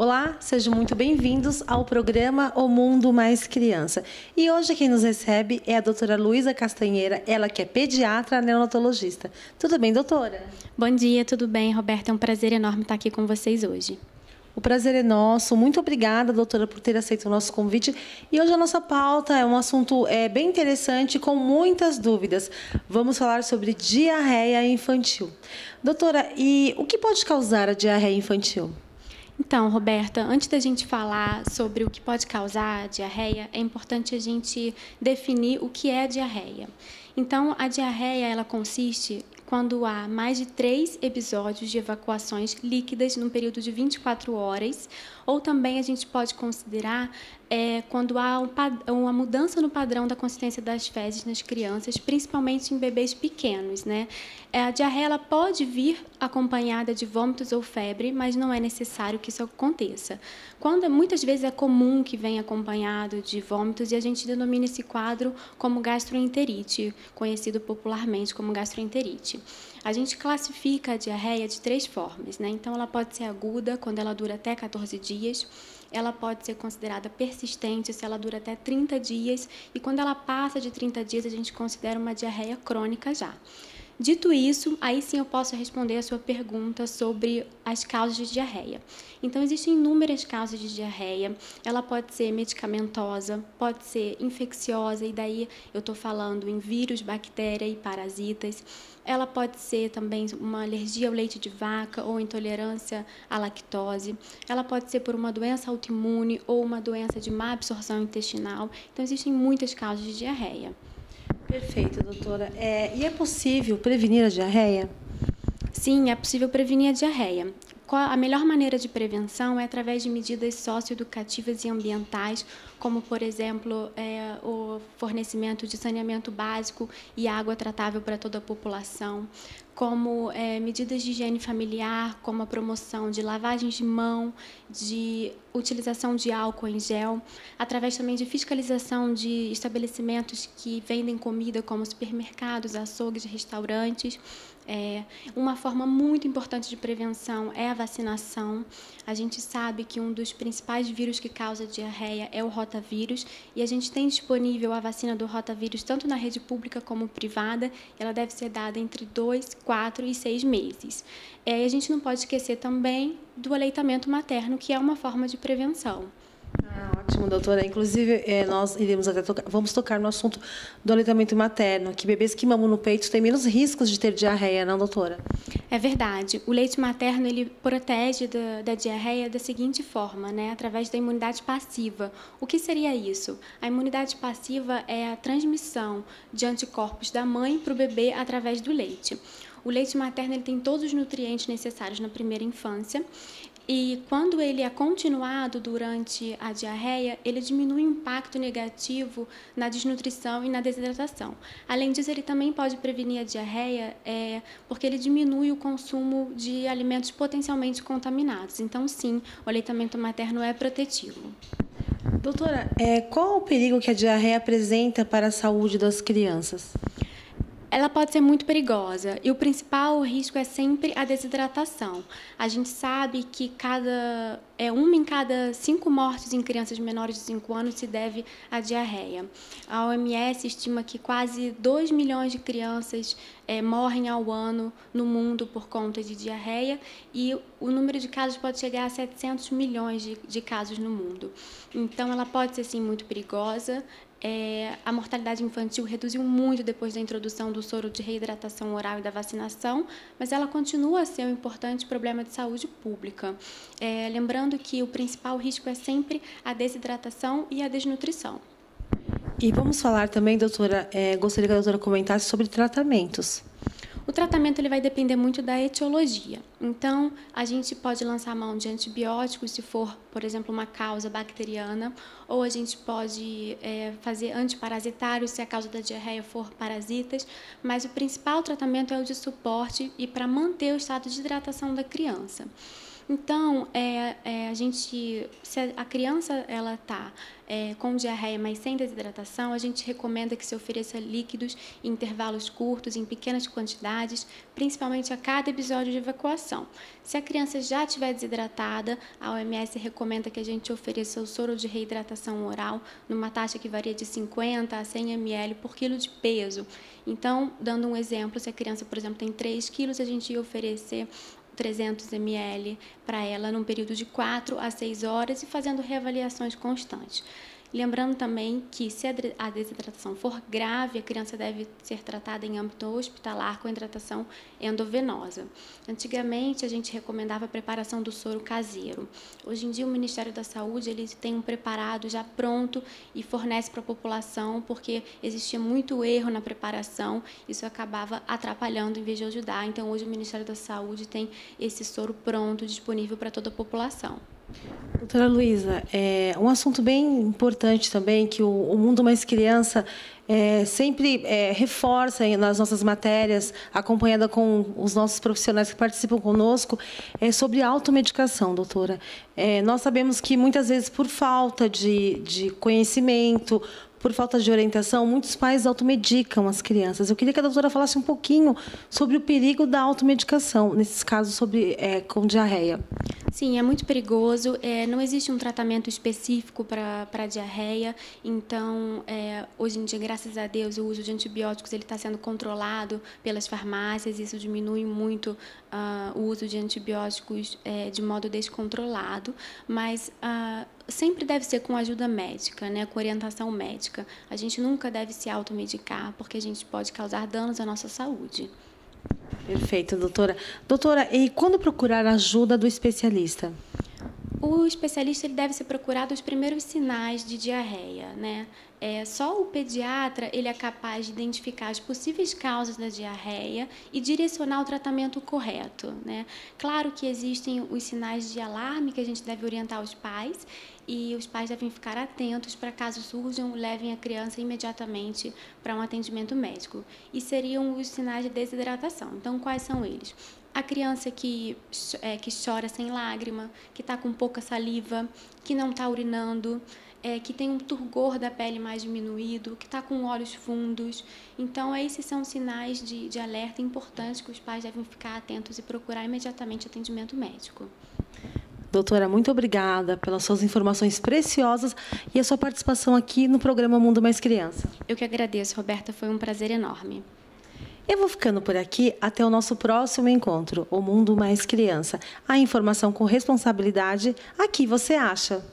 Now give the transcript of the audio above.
Olá, sejam muito bem-vindos ao programa O Mundo Mais Criança. E hoje quem nos recebe é a doutora Luísa Castanheira, ela que é pediatra neonatologista. Tudo bem, doutora? Bom dia, tudo bem, Roberta? É um prazer enorme estar aqui com vocês hoje. O prazer é nosso. Muito obrigada, doutora, por ter aceito o nosso convite. E hoje a nossa pauta é um assunto bem interessante, com muitas dúvidas. Vamos falar sobre diarreia infantil. Doutora, e o que pode causar a diarreia infantil? Então, Roberta, antes da gente falar sobre o que pode causar a diarreia, é importante a gente definir o que é a diarreia. Então, a diarreia, ela consiste quando há mais de 3 episódios de evacuações líquidas num período de 24 horas, ou também a gente pode considerar quando há uma mudança no padrão da consistência das fezes nas crianças, principalmente em bebês pequenos, né? A diarreia ela pode vir acompanhada de vômitos ou febre, mas não é necessário que isso aconteça. Muitas vezes é comum que venha acompanhado de vômitos e a gente denomina esse quadro como gastroenterite, conhecido popularmente como gastroenterite. A gente classifica a diarreia de 3 formas, né? Então, ela pode ser aguda, quando ela dura até 14 dias. Ela pode ser considerada persistente, se ela dura até 30 dias. E quando ela passa de 30 dias, a gente considera uma diarreia crônica já. Dito isso, aí sim eu posso responder a sua pergunta sobre as causas de diarreia. Então, existem inúmeras causas de diarreia. Ela pode ser medicamentosa, pode ser infecciosa, e daí eu estou falando em vírus, bactéria e parasitas. Ela pode ser também uma alergia ao leite de vaca ou intolerância à lactose. Ela pode ser por uma doença autoimune ou uma doença de má absorção intestinal. Então, existem muitas causas de diarreia. Perfeito, doutora. E é possível prevenir a diarreia? Sim, é possível prevenir a diarreia. A melhor maneira de prevenção é através de medidas socioeducativas e ambientais, como, por exemplo, o fornecimento de saneamento básico e água tratável para toda a população, como medidas de higiene familiar, como a promoção de lavagens de mão, de utilização de álcool em gel, através também de fiscalização de estabelecimentos que vendem comida, como supermercados, açougues, restaurantes. Uma forma muito importante de prevenção é a vacinação. A gente sabe que um dos principais vírus que causa diarreia é o rotavírus, e a gente tem disponível a vacina do rotavírus tanto na rede pública como privada. Ela deve ser dada entre 2, 4 e 6 meses. E a gente não pode esquecer também do aleitamento materno, que é uma forma de prevenção. Ótimo, doutora. Inclusive, nós iremos vamos tocar no assunto do aleitamento materno, que bebês que mamam no peito têm menos riscos de ter diarreia, não, doutora? É verdade. O leite materno ele protege da diarreia da seguinte forma, né? Através da imunidade passiva. O que seria isso? A imunidade passiva é a transmissão de anticorpos da mãe para o bebê através do leite. O leite materno ele tem todos os nutrientes necessários na primeira infância. E quando ele é continuado durante a diarreia, ele diminui o impacto negativo na desnutrição e na desidratação. Além disso, ele também pode prevenir a diarreia porque ele diminui o consumo de alimentos potencialmente contaminados. Então, sim, o aleitamento materno é protetivo. Doutora, qual o perigo que a diarreia apresenta para a saúde das crianças? Ela pode ser muito perigosa e o principal risco é sempre a desidratação. A gente sabe que uma em cada 5 mortes em crianças menores de 5 anos se deve à diarreia. A OMS estima que quase 2 milhões de crianças morrem ao ano no mundo por conta de diarreia, e o número de casos pode chegar a 700 milhões de casos no mundo. Então, ela pode ser, sim, muito perigosa. A mortalidade infantil reduziu muito depois da introdução do soro de reidratação oral e da vacinação, mas ela continua a ser um importante problema de saúde pública. Lembrando que o principal risco é sempre a desidratação e a desnutrição. E vamos falar também, doutora, gostaria que a doutora comentasse sobre tratamentos. O tratamento ele vai depender muito da etiologia. Então, a gente pode lançar mão de antibióticos se for, por exemplo, uma causa bacteriana, ou a gente pode fazer antiparasitários se a causa da diarreia for parasitas, mas o principal tratamento é o de suporte e para manter o estado de hidratação da criança. Então, se a criança ela está com diarreia, mas sem desidratação, a gente recomenda que se ofereça líquidos em intervalos curtos, em pequenas quantidades, principalmente a cada episódio de evacuação. Se a criança já estiver desidratada, a OMS recomenda que a gente ofereça o soro de reidratação oral numa taxa que varia de 50 a 100 ml por quilo de peso. Então, dando um exemplo, se a criança, por exemplo, tem 3 quilos, a gente ia oferecer 300 ml para ela num período de 4 a 6 horas e fazendo reavaliações constantes. Lembrando também que, se a desidratação for grave, a criança deve ser tratada em âmbito hospitalar com hidratação endovenosa. Antigamente, a gente recomendava a preparação do soro caseiro. Hoje em dia, o Ministério da Saúde ele tem um preparado já pronto e fornece para a população, porque existia muito erro na preparação, isso acabava atrapalhando em vez de ajudar. Então, hoje o Ministério da Saúde tem esse soro pronto, disponível para toda a população. Doutora Luísa, um assunto bem importante também, que o Mundo Mais Criança sempre reforça nas nossas matérias, acompanhada com os nossos profissionais que participam conosco, sobre automedicação, doutora. Nós sabemos que, muitas vezes, por falta de conhecimento, por falta de orientação, muitos pais automedicam as crianças. Eu queria que a doutora falasse um pouquinho sobre o perigo da automedicação, nesses casos com diarreia. Sim, é muito perigoso. Não existe um tratamento específico para diarreia. Então, hoje em dia, graças a Deus, o uso de antibióticos está sendo controlado pelas farmácias. Isso diminui muito o uso de antibióticos de modo descontrolado. Mas sempre deve ser com ajuda médica, né, com orientação médica. A gente nunca deve se automedicar, porque a gente pode causar danos à nossa saúde. Perfeito, doutora. Doutora, e quando procurar a ajuda do especialista? O especialista ele deve ser procurado os primeiros sinais de diarreia, né? Só o pediatra ele é capaz de identificar as possíveis causas da diarreia e direcionar o tratamento correto, né? Claro que existem os sinais de alarme que a gente deve orientar os pais e os pais devem ficar atentos para, caso surjam, levem a criança imediatamente para um atendimento médico. E seriam os sinais de desidratação. Então, quais são eles? A criança que chora sem lágrima, que está com pouca saliva, que não está urinando, que tem um turgor da pele mais diminuído, que está com olhos fundos. Então, esses são sinais de alerta importantes que os pais devem ficar atentos e procurar imediatamente atendimento médico. Doutora, muito obrigada pelas suas informações preciosas e a sua participação aqui no programa Mundo Mais Criança. Eu que agradeço, Roberta, foi um prazer enorme. Eu vou ficando por aqui até o nosso próximo encontro, o Mundo Mais Criança. A informação com responsabilidade, aqui você acha.